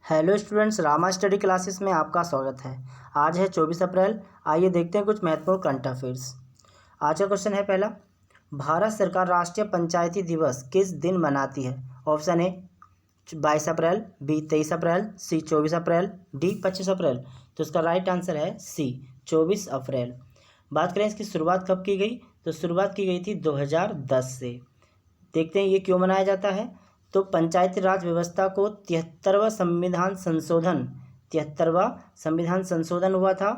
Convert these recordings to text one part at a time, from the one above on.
Hello students, Rama study classes में आपका स्वागत है। आज है 24 अप्रैल। आइए देखते हैं कुछ महत्वपूर्ण करंट अफेयर्स। आज का क्वेश्चन है पहला, भारत सरकार राष्ट्रीय पंचायती दिवस किस दिन मनाती है? ऑप्शन ए 22 अप्रैल, बी 23 अप्रैल, सी 24 अप्रैल, डी 25 अप्रैल। तो इसका राइट आंसर है सी 24 अप्रैल। बात करें इसकी शुरुआत कब की गई, तो शुरुआत की गई थी 2010 से। देखते हैं ये क्यों मनाया जाता है। तो पंचायती राज व्यवस्था को 73वां संविधान संशोधन हुआ था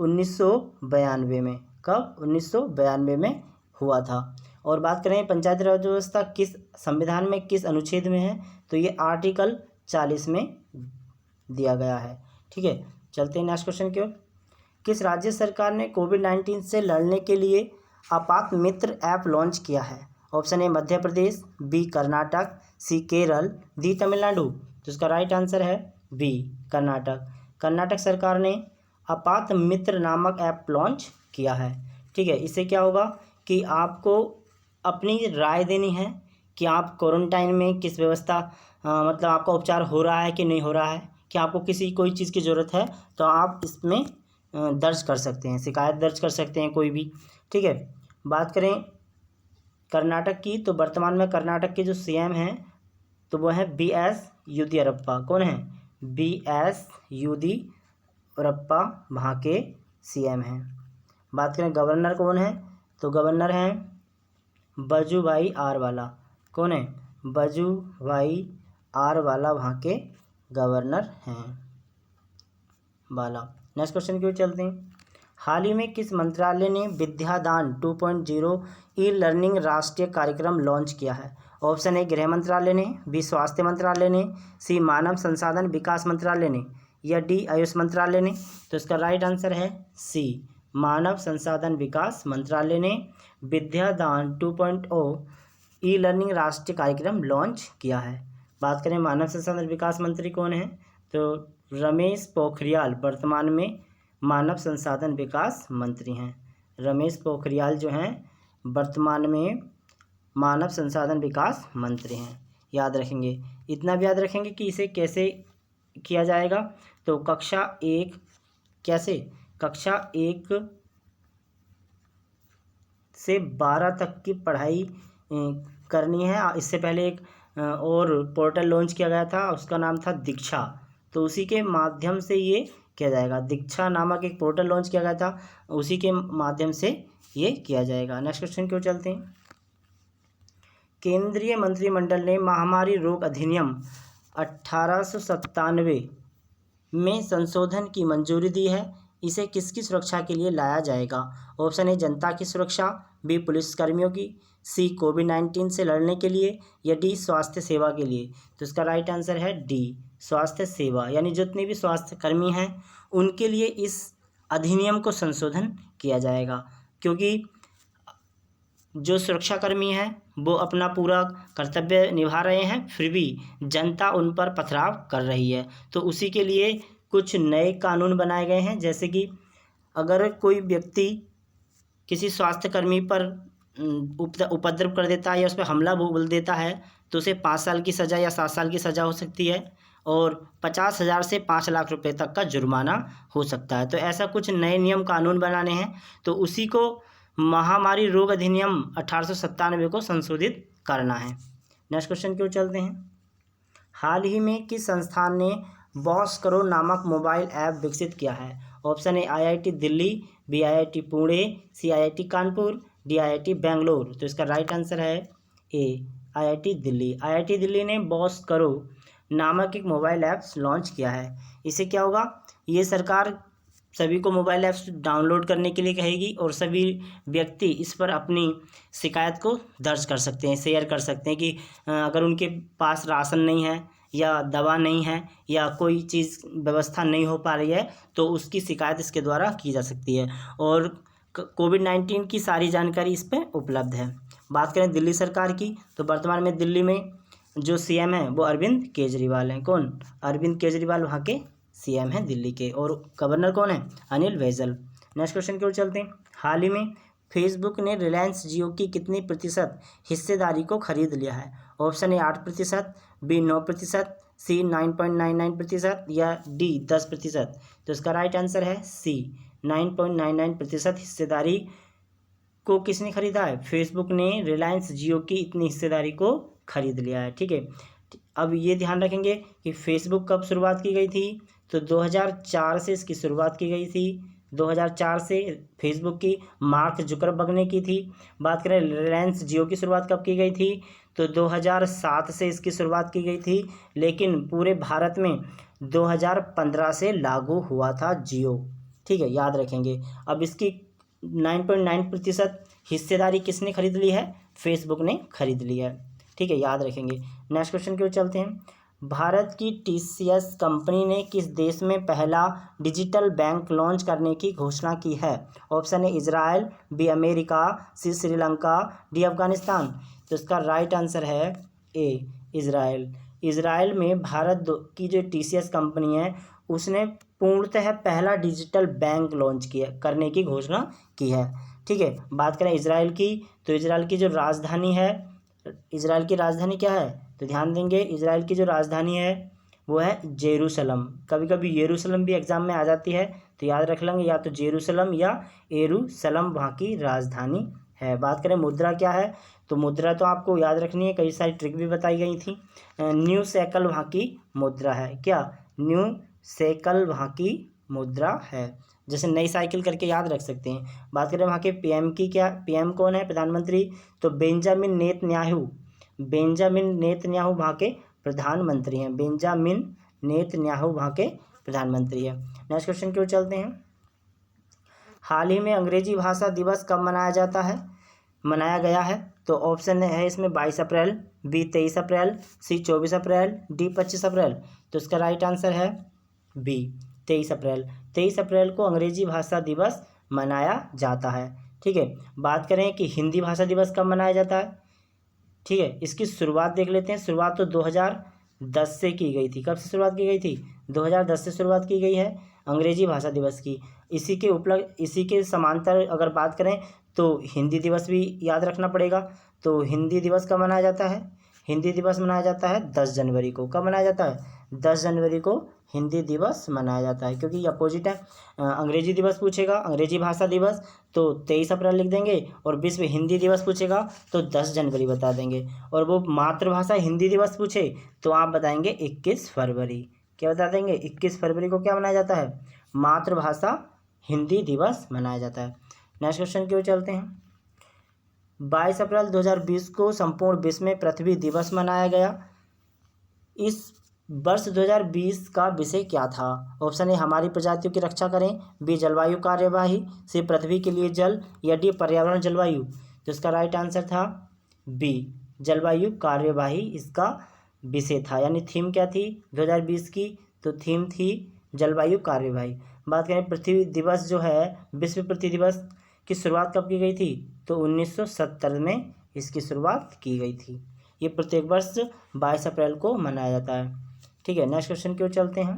1992 में। कब? 1992 में हुआ था। और बात करें पंचायती राज व्यवस्था किस संविधान में, किस अनुच्छेद में है, तो ये आर्टिकल 40 में दिया गया है। ठीक है, चलते हैं नेक्स्ट क्वेश्चन की ओर। किस राज्य सरकार ने कोविड-19 से लड़ने के लिए आपात मित्र ऐप लॉन्च किया है? Option A Madhya Pradesh, B Karnataka, C Kerala, D Tamil Nadu. तो इसका राइट आंसर है बी कर्नाटक। कर्नाटक सरकार ने आपात मित्र नामक ऐप लॉन्च किया है। ठीक है, इससे क्या होगा कि आपको अपनी राय देनी है कि आप क्वारंटाइन में किस व्यवस्था मतलब आपका उपचार हो रहा है कि नहीं हो रहा है, कि आपको कोई चीज़ की ज़रूरत है तो आप इसमें दर्ज कर सकते हैं, शिकायत दर्ज कर सकते हैं कोई भी। ठीक है, बात करें कर्नाटक की, तो वर्तमान में कर्नाटक के जो सीएम हैं तो वो हैं BS येदियुरप्पा। कौन है? BS येदियुरप्पा वहाँ के सीएम हैं। बात करें गवर्नर कौन है, तो गवर्नर हैं वजुभाई आरवाला। कौन है? वजुभाई आरवाला वहाँ के गवर्नर हैं वाला। नेक्स्ट क्वेश्चन की ओर चलते हैं। हाल ही में किस मंत्रालय ने विद्यादान 2.0 ई लर्निंग राष्ट्रीय कार्यक्रम लॉन्च किया है? ऑप्शन ए गृह मंत्रालय ने, बी स्वास्थ्य मंत्रालय ने, सी मानव संसाधन विकास मंत्रालय ने, या डी आयुष मंत्रालय ने। तो इसका राइट आंसर है सी मानव संसाधन विकास मंत्रालय ने विद्यादान 2.0 ई लर्निंग राष्ट्रीय कार्यक्रम लॉन्च किया है। बात करें मानव संसाधन विकास मंत्री कौन है, तो रमेश पोखरियाल वर्तमान में मानव संसाधन विकास मंत्री हैं। रमेश पोखरियाल जो हैं वर्तमान में मानव संसाधन विकास मंत्री हैं। याद रखेंगे, इतना भी याद रखेंगे कि इसे कैसे किया जाएगा। तो कक्षा 1 से 12 तक की पढ़ाई करनी है। इससे पहले एक और पोर्टल लॉन्च किया गया था, उसका नाम था दीक्षा। तो उसी के माध्यम से ये किया जाएगा। दीक्षा नामक एक पोर्टल लॉन्च किया गया था, उसी के माध्यम से ये किया जाएगा। नेक्स्ट क्वेश्चन की ओर चलते हैं। केंद्रीय मंत्रिमंडल ने महामारी रोग अधिनियम 1897 में संशोधन की मंजूरी दी है। इसे किसकी सुरक्षा के लिए लाया जाएगा? ऑप्शन ए जनता की सुरक्षा, बी पुलिसकर्मियों की, सी कोविड-19 से लड़ने के लिए, या डी स्वास्थ्य सेवा के लिए। तो इसका राइट आंसर है डी स्वास्थ्य सेवा, यानी जितने भी स्वास्थ्य कर्मी हैं उनके लिए इस अधिनियम को संशोधन किया जाएगा। क्योंकि जो सुरक्षाकर्मी हैं वो अपना पूरा कर्तव्य निभा रहे हैं, फिर भी जनता उन पर पथराव कर रही है। तो उसी के लिए कुछ नए कानून बनाए गए हैं, जैसे कि अगर कोई व्यक्ति किसी स्वास्थ्यकर्मी पर उपद्रव कर देता है या उस पर हमला बोल देता है तो उसे 5 साल की सज़ा या 7 साल की सज़ा हो सकती है, और 50,000 से 5 लाख रुपए तक का जुर्माना हो सकता है। तो ऐसा कुछ नए नियम कानून बनाने हैं, तो उसी को महामारी रोग अधिनियम 1897 को संशोधित करना है। नेक्स्ट क्वेश्चन की ओर चलते हैं। हाल ही में किस संस्थान ने बॉस करो नामक मोबाइल ऐप विकसित किया है? Option A IIT Delhi, B IIT Pune, C IIT Kanpur, D IIT Bangalore. तो इसका राइट आंसर है ए IIT दिल्ली। IIT दिल्ली ने बॉस करो नामक एक मोबाइल ऐप्स लॉन्च किया है। इससे क्या होगा, ये सरकार सभी को मोबाइल ऐप्स डाउनलोड करने के लिए कहेगी और सभी व्यक्ति इस पर अपनी शिकायत को दर्ज कर सकते हैं, शेयर कर सकते हैं कि अगर उनके पास राशन नहीं है या दवा नहीं है या कोई चीज़ व्यवस्था नहीं हो पा रही है तो उसकी शिकायत इसके द्वारा की जा सकती है। और कोविड-19 की सारी जानकारी इस पर उपलब्ध है। बात करें दिल्ली सरकार की, तो वर्तमान में दिल्ली में जो सीएम हैं वो अरविंद केजरीवाल हैं। कौन? अरविंद केजरीवाल वहाँ के सीएम हैं दिल्ली के। और गवर्नर कौन है? अनिल बैजल। नेक्स्ट क्वेश्चन की ओर चलते हैं। हाल ही में फेसबुक ने रिलायंस जियो की कितनी प्रतिशत हिस्सेदारी को खरीद लिया है? ऑप्शन ए 8%, बी 9%, सी 9.99% या डी 10%? तो इसका राइट आंसर है सी 9.99% हिस्सेदारी को किसने खरीदा है? फेसबुक ने रिलायंस जियो की इतनी हिस्सेदारी को खरीद लिया है। ठीक है, अब ये ध्यान रखेंगे कि फेसबुक कब शुरुआत की गई थी? तो 2004 से इसकी शुरुआत की गई थी। 2004 से फेसबुक की मार्क जुकरबर्ग ने की थी। बात करें रिलायंस जियो की शुरुआत कब की गई थी? तो 2007 से इसकी शुरुआत की गई थी, लेकिन पूरे भारत में 2015 से लागू हुआ था जियो। ठीक है, याद रखेंगे। अब इसकी 9.9% हिस्सेदारी किसने खरीद ली है? फेसबुक ने खरीद ली है। ठीक है, याद रखेंगे। नेक्स्ट क्वेश्चन की ओर चलते हैं। भारत की TCS कंपनी ने किस देश में पहला डिजिटल बैंक लॉन्च करने की घोषणा की है? ऑप्शन ए इजराइल, बी अमेरिका, सी श्रीलंका, डी अफगानिस्तान। तो इसका राइट आंसर है ए इजराइल। इजराइल में भारत की जो TCS कंपनी है उसने पूर्णतः पहला डिजिटल बैंक लॉन्च किया करने की घोषणा की है। ठीक है, बात करें इजराइल की, तो इजराइल की जो राजधानी है, इजराइल की राजधानी क्या है? तो ध्यान देंगे, इजराइल की जो राजधानी है वो है जेरूसलम। कभी कभी येरूशलम भी एग्जाम में आ जाती है, तो याद रख लेंगे, या तो जेरूसलम या एरूशलम वहाँ की राजधानी है। बात करें मुद्रा क्या है, तो मुद्रा तो आपको याद रखनी है, कई सारी ट्रिक भी बताई गई थी। न्यू शेकल वहाँ की मुद्रा है। क्या? न्यू शेकल वहाँ की मुद्रा है। जैसे नई साइकिल करके याद रख सकते हैं। बात करें वहाँ के PM की, क्या PM कौन है? प्रधानमंत्री। तो बेंजामिन नेतन्याहू, बेंजामिन नेतन्याहू वहाँ के प्रधानमंत्री हैं। बेंजामिन नेतन्याहू वहाँ के प्रधानमंत्री हैं। नेक्स्ट क्वेश्चन की ओर चलते हैं। हाल ही में अंग्रेजी भाषा दिवस कब मनाया गया है? तो ऑप्शन है इसमें 22 अप्रैल, बी 23 अप्रैल, सी 24 अप्रैल, डी 25 अप्रैल। तो इसका राइट आंसर है बी 23 अप्रैल। 23 अप्रैल को अंग्रेजी भाषा दिवस मनाया जाता है। ठीक है, बात करें कि हिंदी भाषा दिवस कब मनाया जाता है? ठीक है, इसकी शुरुआत देख लेते हैं। शुरुआत तो 2010 से की गई थी। कब से शुरुआत की गई थी? 2010 से शुरुआत की गई है अंग्रेजी भाषा दिवस की। इसी के समांतर अगर बात करें तो हिंदी दिवस भी याद रखना पड़ेगा। तो हिंदी दिवस कब मनाया जाता है? हिंदी दिवस मनाया जाता है 10 जनवरी को। कब मनाया जाता है? 10 जनवरी को हिंदी दिवस मनाया जाता है, क्योंकि अपोजिट है। अंग्रेजी दिवस पूछेगा, अंग्रेजी भाषा दिवस, तो 23 अप्रैल लिख देंगे, और विश्व हिंदी दिवस पूछेगा तो 10 जनवरी बता देंगे, और वो मातृभाषा हिंदी दिवस पूछे तो आप बताएंगे 21 फरवरी। क्या बता देंगे? 21 फरवरी को क्या मनाया जाता है? मातृभाषा हिंदी दिवस मनाया जाता है। नेक्स्ट क्वेश्चन की ओर चलते हैं। 22 अप्रैल 2020 को संपूर्ण विश्व में पृथ्वी दिवस मनाया गया। इस वर्ष 2020 का विषय क्या था? ऑप्शन ए हमारी प्रजातियों की रक्षा करें, बी जलवायु कार्यवाही, सी पृथ्वी के लिए जल, या डी पर्यावरण जलवायु। तो इसका राइट आंसर था बी जलवायु कार्यवाही इसका विषय था। यानी थीम क्या थी 2020 की? तो थीम थी जलवायु कार्यवाही। बात करें पृथ्वी दिवस जो है, विश्व पृथ्वी दिवस की शुरुआत कब की गई थी? तो 1970 में इसकी शुरुआत की गई थी। ये प्रत्येक वर्ष 22 अप्रैल को मनाया जाता है। ठीक है, नेक्स्ट क्वेश्चन की ओर चलते हैं।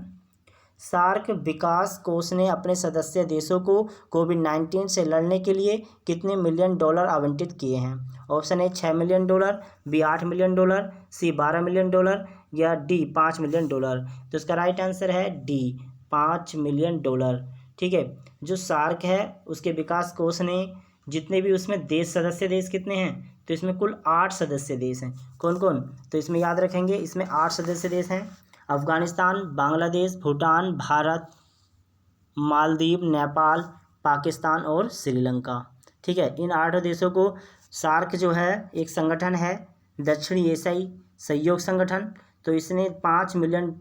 सार्क विकास कोष ने अपने सदस्य देशों को कोविड-19 से लड़ने के लिए कितने मिलियन डॉलर आवंटित किए हैं? Option A 6 million dollar, B 8 million dollar, C 12 million dollar, या डी 5 मिलियन डॉलर। तो इसका राइट आंसर है डी 5 मिलियन डॉलर। ठीक है, जो सार्क है उसके विकास कोष ने जितने भी उसमें सदस्य देश कितने हैं? तो इसमें कुल 8 सदस्य देश हैं। कौन कौन? तो इसमें याद रखेंगे, इसमें 8 सदस्य देश हैं। अफगानिस्तान, बांग्लादेश, भूटान, भारत, मालदीव, नेपाल, पाकिस्तान और श्रीलंका। ठीक है, इन 8 देशों को सार्क जो है एक संगठन है, दक्षिणी एशियाई सहयोग संगठन। तो इसने 5 मिलियन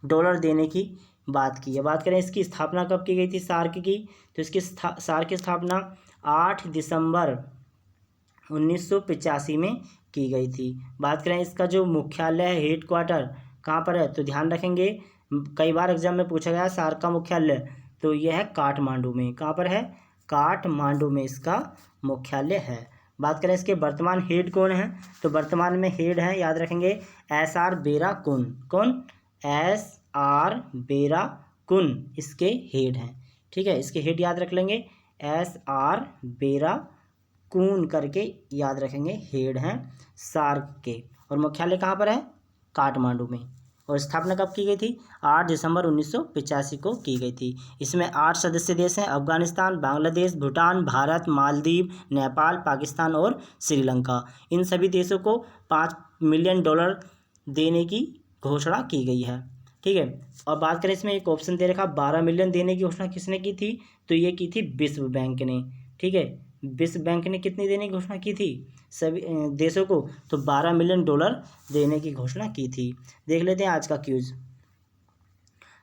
डॉलर देने की बात की है। बात करें इसकी स्थापना कब की गई थी सार्क की? तो इसकी सार्क की स्थापना 8 दिसंबर 1985 में की गई थी। बात करें इसका जो मुख्यालय है, हेड क्वार्टर कहाँ पर है? तो ध्यान रखेंगे, कई बार एग्जाम में पूछा गया सार्क का मुख्यालय, तो यह है काठमांडू में। कहाँ पर है? काठमांडू में इसका मुख्यालय है। बात करें इसके वर्तमान हेड कौन है? तो वर्तमान में हेड है, याद रखेंगे, SR बेराकुन। कौन? SR बेराकुन इसके हेड हैं। ठीक है, इसके हेड याद रख लेंगे, SR बेराकुन करके याद रखेंगे, हेड हैं सार्क के। और मुख्यालय कहाँ पर है? काठमांडू में। और स्थापना कब की गई थी? 8 दिसंबर 1985 को की गई थी। इसमें 8 सदस्य देश हैं: अफगानिस्तान, बांग्लादेश, भूटान, भारत, मालदीव, नेपाल, पाकिस्तान और श्रीलंका। इन सभी देशों को $5 मिलियन देने की घोषणा की गई है। ठीक है, और बात करें इसमें एक ऑप्शन दे रखा 12 मिलियन देने की घोषणा किसने की थी? तो ये की थी विश्व बैंक ने। ठीक है, विश्व बैंक ने कितनी देने की घोषणा की थी सभी देशों को? तो $12 मिलियन देने की घोषणा की थी। देख लेते हैं आज का क्यूज।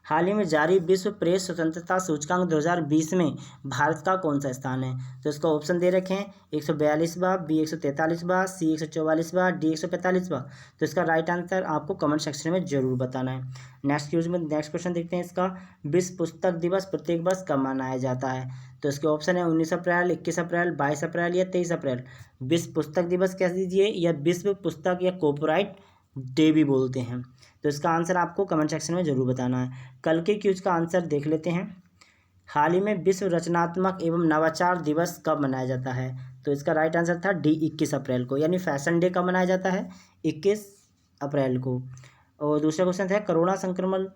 हाल ही में जारी विश्व प्रेस स्वतंत्रता सूचकांक 2020 में भारत का कौन सा स्थान है? तो इसका ऑप्शन दे रखे हैं 142वां, बी 143वां, सी 144वां, डी 145वां। तो इसका राइट आंसर आपको कमेंट सेक्शन में जरूर बताना है। नेक्स्ट क्यूज में नेक्स्ट क्वेश्चन देखते हैं इसका। विश्व पुस्तक दिवस प्रत्येक वर्ष कब मनाया जाता है? तो इसके ऑप्शन है 19 अप्रैल, 21 अप्रैल, 22 अप्रैल या 23 अप्रैल। विश्व पुस्तक दिवस कह दीजिए या विश्व पुस्तक या कॉपीराइट डे भी बोलते हैं। तो इसका आंसर आपको कमेंट सेक्शन में जरूर बताना है। कल के क्यूज का आंसर देख लेते हैं। हाल ही में विश्व रचनात्मक एवं नवाचार दिवस कब मनाया जाता है? तो इसका राइट आंसर था डी 21 अप्रैल को, यानी फैशन डे कब मनाया जाता है? 21 अप्रैल को। और दूसरा क्वेश्चन था कोरोना संक्रमण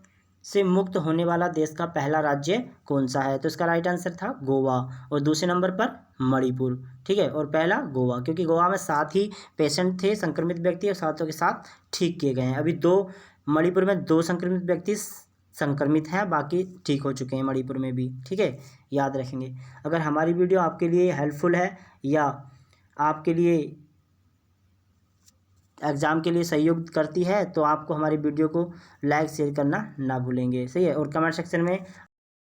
से मुक्त होने वाला देश का पहला राज्य कौन सा है? तो इसका राइट आंसर था गोवा, और दूसरे नंबर पर मणिपुर। ठीक है, और पहला गोवा, क्योंकि गोवा में 7 ही पेशेंट थे, संक्रमित व्यक्ति, और 7 के 7 ठीक किए गए हैं। अभी मणिपुर में 2 संक्रमित व्यक्ति संक्रमित हैं, बाकी ठीक हो चुके हैं मणिपुर में भी। ठीक है, याद रखेंगे। अगर हमारी वीडियो आपके लिए हेल्पफुल है या आपके लिए एग्ज़ाम के लिए सहयोग करती है तो आपको हमारी वीडियो को लाइक शेयर करना ना भूलेंगे। सही है, और कमेंट सेक्शन में